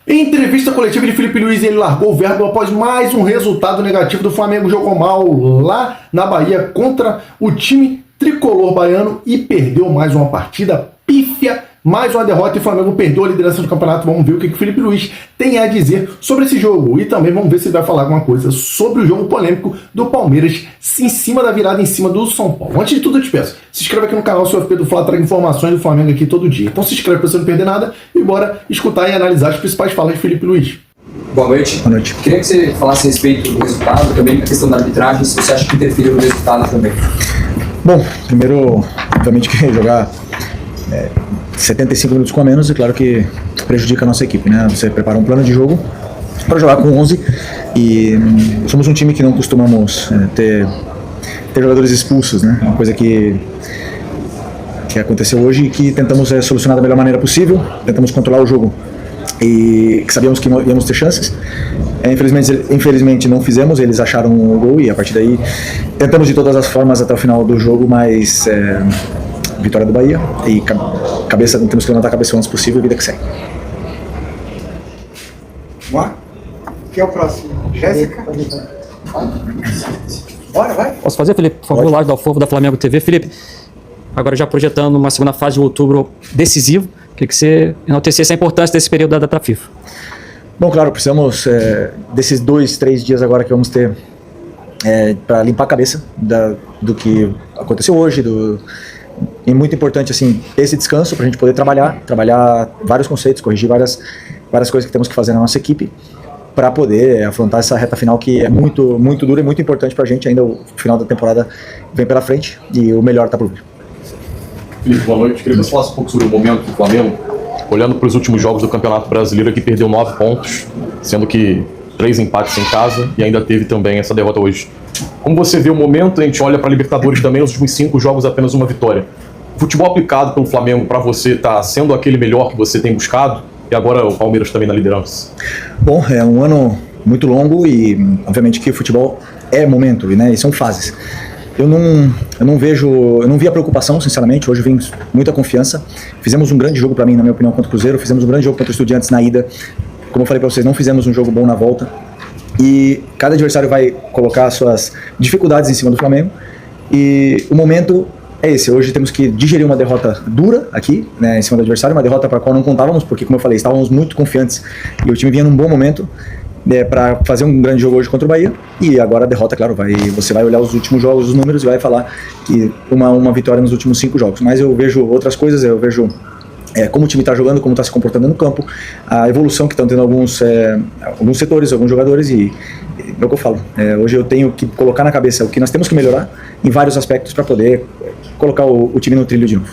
Em entrevista coletiva de Felipe Luiz, ele largou o verbo após mais um resultado negativo do Flamengo. Jogou mal lá na Bahia contra o time tricolor baiano e perdeu mais uma partida pífia, mais uma derrota, e o Flamengo perdeu a liderança do campeonato. Vamos ver o que o Felipe Luiz tem a dizer sobre esse jogo, e também vamos ver se ele vai falar alguma coisa sobre o jogo polêmico do Palmeiras em cima da virada em cima do São Paulo. Antes de tudo, eu te peço, se inscreve aqui no canal, o FP do Fla traga informações do Flamengo aqui todo dia. Então se inscreve para você não perder nada e bora escutar e analisar as principais falas de Felipe Luiz. Boa noite. Boa noite. Queria que você falasse a respeito do resultado, também da questão da arbitragem, se você acha que interferiu no resultado também. Bom, primeiro, obviamente que jogar 75 minutos com a menos, é claro que prejudica a nossa equipe, né? Você prepara um plano de jogo para jogar com 11 e somos um time que não costumamos ter jogadores expulsos, né? Uma coisa que aconteceu hoje e que tentamos solucionar da melhor maneira possível, tentamos controlar o jogo e que sabíamos que íamos ter chances. Infelizmente não fizemos, eles acharam o gol e a partir daí tentamos de todas as formas até o final do jogo, mas vitória do Bahia e temos que levantar a cabeça o antes possível e vida que segue. Vamos lá? Quem é o próximo? Jéssica? Bora, vai. Posso fazer, Felipe? Por favor, Lars Dalfofo da Flamengo TV. Felipe, agora já projetando uma segunda fase de outubro decisivo, queria que você enaltecesse a importância desse período da data FIFA. Bom, claro, precisamos desses 2-3 dias agora que vamos ter para limpar a cabeça do que aconteceu hoje, e muito importante assim esse descanso para a gente poder trabalhar vários conceitos, corrigir várias coisas que temos que fazer na nossa equipe para poder afrontar essa reta final que é muito, muito dura e muito importante para a gente. Ainda o final da temporada vem pela frente e o melhor está por vir. Felipe, boa noite. Queria que você falasse um pouco sobre o momento do Flamengo, olhando para os últimos jogos do Campeonato Brasileiro, que perdeu 9 pontos, sendo que 3 empates em casa e ainda teve também essa derrota hoje. Como você vê o momento, a gente olha para a Libertadores também, nos últimos 5 jogos apenas uma vitória. O futebol aplicado pelo Flamengo para você está sendo aquele melhor que você tem buscado? E agora o Palmeiras também na liderança. Bom, é um ano muito longo e obviamente que o futebol é momento, né? E são fases. Eu não vi a preocupação, sinceramente. Hoje eu vim com muita confiança. Fizemos um grande jogo para mim, na minha opinião, contra o Cruzeiro. Fizemos um grande jogo contra o Estudiantes na ida. Como eu falei para vocês, não fizemos um jogo bom na volta. E cada adversário vai colocar suas dificuldades em cima do Flamengo. E o momento é esse. Hoje temos que digerir uma derrota dura aqui, né, em cima do adversário. Uma derrota para a qual não contávamos, porque, como eu falei, estávamos muito confiantes. E o time vinha num bom momento para fazer um grande jogo hoje contra o Bahia. E agora a derrota, claro, você vai olhar os últimos jogos, os números, e vai falar que uma vitória nos últimos 5 jogos. Mas eu vejo outras coisas, eu vejo como o time está jogando, como está se comportando no campo, a evolução que estão tendo alguns setores, alguns jogadores, e é o que eu falo. Hoje eu tenho que colocar na cabeça o que nós temos que melhorar em vários aspectos para poder colocar o time no trilho de novo.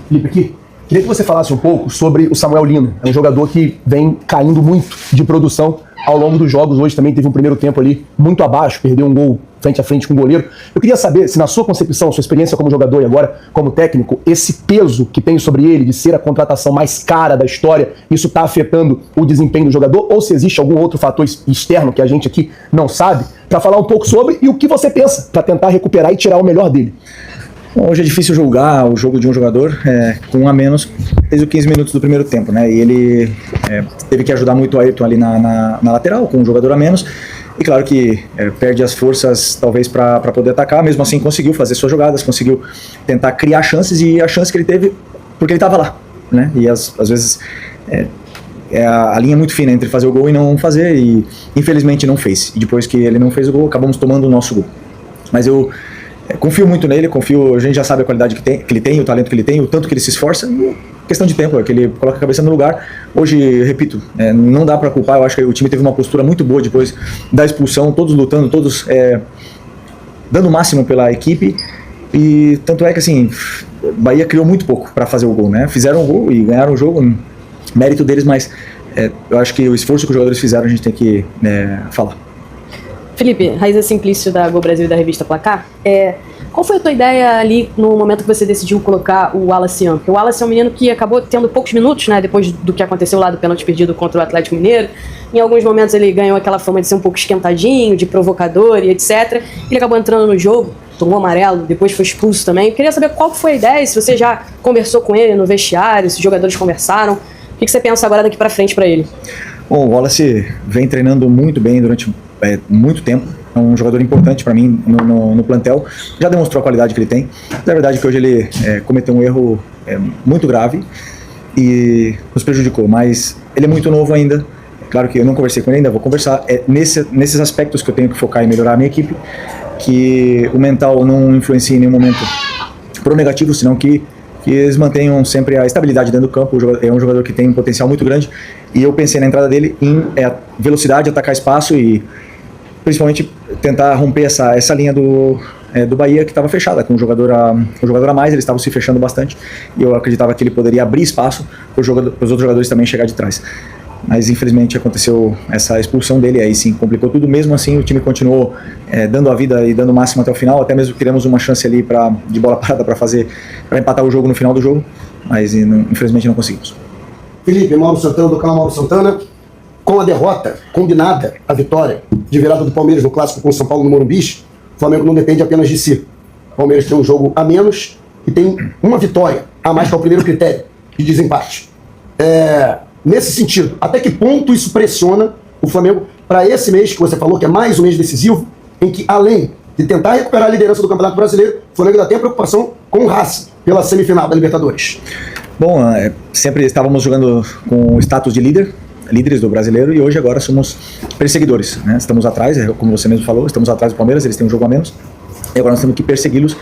Felipe, aqui, queria que você falasse um pouco sobre o Samuel Lino. É um jogador que vem caindo muito de produção ao longo dos jogos. Hoje também teve um primeiro tempo ali muito abaixo, perdeu um gol frente a frente com o goleiro. Eu queria saber se, na sua concepção, sua experiência como jogador e agora como técnico, esse peso que tem sobre ele de ser a contratação mais cara da história, isso está afetando o desempenho do jogador, ou se existe algum outro fator externo que a gente aqui não sabe, para falar um pouco sobre e o que você pensa para tentar recuperar e tirar o melhor dele. Bom, hoje é difícil julgar o jogo de um jogador com um a menos desde os 15 minutos do primeiro tempo, né? E ele teve que ajudar muito o Ayrton ali na lateral, com um jogador a menos. E claro que perde as forças talvez para poder atacar, mesmo assim conseguiu fazer suas jogadas, conseguiu tentar criar chances, e a chance que ele teve porque ele estava lá, né? E às vezes a linha é muito fina entre fazer o gol e não fazer, e infelizmente não fez. E depois que ele não fez o gol, acabamos tomando o nosso gol. Mas eu confio muito nele, a gente já sabe a qualidade que ele tem, o talento que ele tem, o tanto que ele se esforça. Questão de tempo, que ele coloca a cabeça no lugar. Hoje, repito, não dá para culpar. Eu acho que o time teve uma postura muito boa depois da expulsão, todos lutando, todos dando o máximo pela equipe. E tanto é que assim, Bahia criou muito pouco para fazer o gol, né? Fizeram o gol e ganharam o jogo, mérito deles, mas eu acho que o esforço que os jogadores fizeram a gente tem que falar. Felipe, Raíza Simplício da Gol Brasil e da revista Placar, qual foi a tua ideia ali no momento que você decidiu colocar o Wallace? Porque o Wallace é um menino que acabou tendo poucos minutos, né, depois do que aconteceu lá do pênalti perdido contra o Atlético Mineiro. Em alguns momentos ele ganhou aquela fama de ser um pouco esquentadinho, de provocador e etc. Ele acabou entrando no jogo, tomou amarelo, depois foi expulso também. Eu queria saber qual foi a ideia, se você já conversou com ele no vestiário, se os jogadores conversaram. O que você pensa agora daqui pra frente pra ele? Bom, o Wallace vem treinando muito bem durante muito tempo. É um jogador importante para mim no plantel. Já demonstrou a qualidade que ele tem. Na verdade que hoje ele cometeu um erro muito grave e nos prejudicou, mas ele é muito novo ainda. Claro que eu não conversei com ele ainda, vou conversar. É nesses aspectos que eu tenho que focar em melhorar a minha equipe, que o mental não influencia em nenhum momento pro negativo, senão que eles mantenham sempre a estabilidade dentro do campo. É um jogador que tem um potencial muito grande e eu pensei na entrada dele em velocidade, atacar espaço e principalmente tentar romper essa linha do Bahia, que estava fechada, com um jogador a mais. Eles estavam se fechando bastante e eu acreditava que ele poderia abrir espaço para os outros jogadores também chegar de trás. Mas infelizmente aconteceu essa expulsão dele, aí sim complicou tudo. Mesmo assim o time continuou dando a vida e dando o máximo até o final, até mesmo criamos uma chance ali de bola parada para empatar o jogo no final do jogo, mas infelizmente não conseguimos. Felipe, Mauro Santana, do canal Mauro Santana. Com a derrota combinada, a vitória de virada do Palmeiras no clássico com o São Paulo no Morumbi, o Flamengo não depende apenas de si. O Palmeiras tem um jogo a menos e tem uma vitória a mais, que é o primeiro critério de desempate. Nesse sentido, até que ponto isso pressiona o Flamengo para esse mês que você falou, que é mais um mês decisivo, em que além de tentar recuperar a liderança do Campeonato Brasileiro, o Flamengo ainda tem a preocupação com o Racing pela semifinal da Libertadores? Bom, sempre estávamos jogando com o status de líderes do Brasileiro, e hoje agora somos perseguidores, né? Estamos atrás, como você mesmo falou, estamos atrás do Palmeiras, eles têm um jogo a menos, e agora nós temos que persegui-los.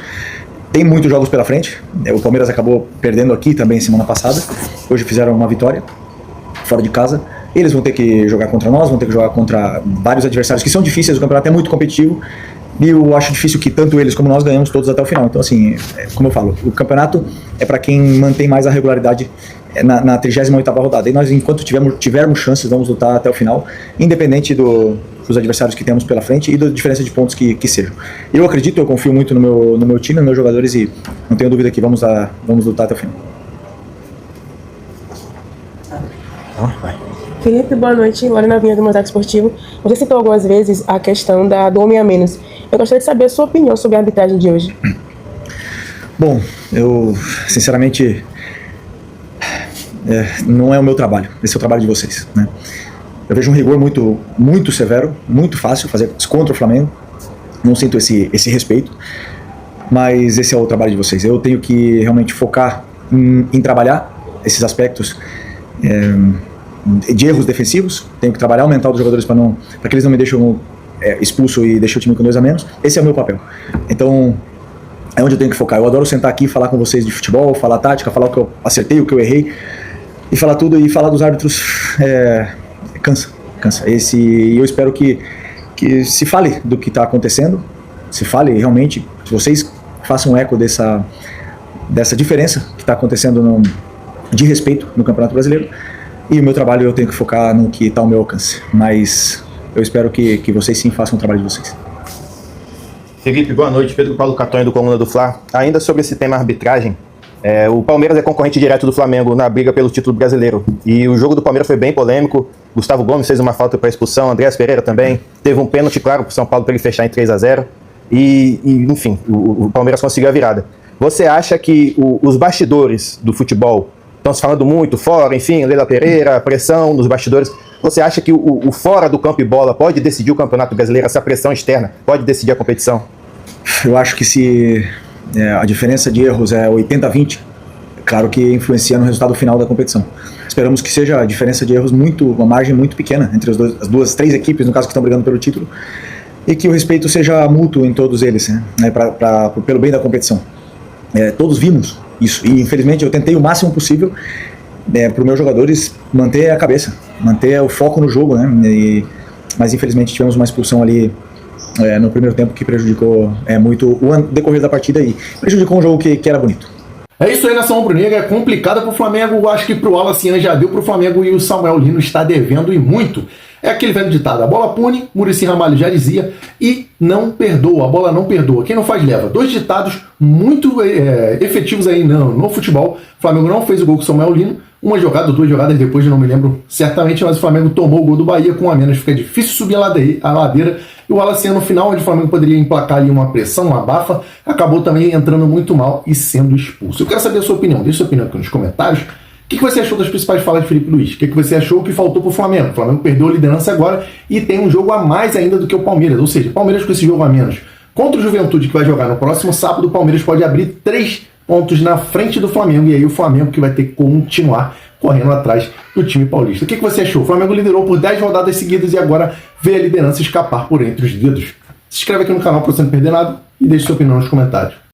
Tem muitos jogos pela frente, o Palmeiras acabou perdendo aqui também semana passada, hoje fizeram uma vitória fora de casa. Eles vão ter que jogar contra nós, vão ter que jogar contra vários adversários que são difíceis, o campeonato é muito competitivo, e eu acho difícil que tanto eles como nós ganhamos todos até o final. Então assim, como eu falo, o campeonato é para quem mantém mais a regularidade na 38ª rodada, e nós, enquanto tivermos chances, vamos lutar até o final, independente dos adversários que temos pela frente e da diferença de pontos que sejam. Eu acredito, eu confio muito no meu time, nos meus jogadores, e não tenho dúvida que vamos lutar até o final. Felipe, boa noite. Lorena Vinha do Mandato Esportivo. Você citou algumas vezes a questão do homem a menos. Eu gostaria de saber a sua opinião sobre a arbitragem de hoje. Bom, eu sinceramente não é o meu trabalho, esse é o trabalho de vocês, né? Eu vejo um rigor muito, muito severo, muito fácil fazer contra o Flamengo. Não sinto esse respeito, mas esse é o trabalho de vocês. Eu tenho que realmente focar em trabalhar esses aspectos de erros defensivos. Tenho que trabalhar o mental dos jogadores para que eles não me deixem expulso e deixem o time com 2 a menos. Esse é o meu papel. Então é onde eu tenho que focar. Eu adoro sentar aqui e falar com vocês de futebol, falar tática, falar o que eu acertei, o que eu errei, e falar tudo, e falar dos árbitros cansa. E eu espero que se fale do que está acontecendo, se fale realmente, que vocês façam eco dessa diferença que está acontecendo de respeito no Campeonato Brasileiro. E o meu trabalho eu tenho que focar no que está ao meu alcance, mas eu espero que vocês sim façam o trabalho de vocês. Felipe, boa noite. Pedro Paulo Catonho, do Coluna do Fla. Ainda sobre esse tema arbitragem, o Palmeiras é concorrente direto do Flamengo na briga pelo título brasileiro. E o jogo do Palmeiras foi bem polêmico. Gustavo Gomes fez uma falta para expulsão, Andréas Pereira também. Teve um pênalti, claro, para o São Paulo para ele fechar em 3 a 0. Enfim, o Palmeiras conseguiu a virada. Você acha que os bastidores do futebol estão se falando muito, fora, enfim, Leila Pereira, pressão nos bastidores? Você acha que o fora do campo e bola pode decidir o Campeonato Brasileiro? Essa pressão externa pode decidir a competição? Eu acho que se a diferença de erros é 80-20, claro que influencia no resultado final da competição. Esperamos que seja a diferença de erros uma margem muito pequena entre as 3 equipes, no caso, que estão brigando pelo título, e que o respeito seja mútuo em todos eles, né, pelo bem da competição. Todos vimos isso, e infelizmente eu tentei o máximo possível para os meus jogadores manter a cabeça, manter o foco no jogo, né? Mas infelizmente tivemos uma expulsão ali no primeiro tempo que prejudicou muito o decorrer da partida e prejudicou um jogo que era bonito. É isso aí, nação rubro-negra, é complicada pro Flamengo, acho que pro Wallace já deu pro Flamengo, e o Samuel Lino está devendo e muito. É aquele velho ditado, a bola pune, Muricy Ramalho já dizia, e não perdoa, a bola não perdoa, quem não faz leva. 2 ditados muito efetivos aí no futebol. O Flamengo não fez o gol com o Samuel Lino, 1 jogada, 2 jogadas depois, eu não me lembro certamente, mas o Flamengo tomou o gol do Bahia com 1 a menos, fica difícil subir a ladeira, e o Wallace no final, onde o Flamengo poderia emplacar ali uma pressão, uma abafa, acabou também entrando muito mal e sendo expulso. Eu quero saber a sua opinião, deixe sua opinião aqui nos comentários. que você achou das principais falas de Felipe Luiz? O que você achou que faltou para o Flamengo? O Flamengo perdeu a liderança agora e tem um jogo a mais ainda do que o Palmeiras. Ou seja, o Palmeiras com esse jogo a menos contra o Juventude, que vai jogar no próximo sábado, o Palmeiras pode abrir 3 pontos na frente do Flamengo. E aí o Flamengo que vai ter que continuar correndo atrás do time paulista. O que você achou? O Flamengo liderou por 10 rodadas seguidas e agora vê a liderança escapar por entre os dedos. Se inscreve aqui no canal para você não perder nada e deixe sua opinião nos comentários.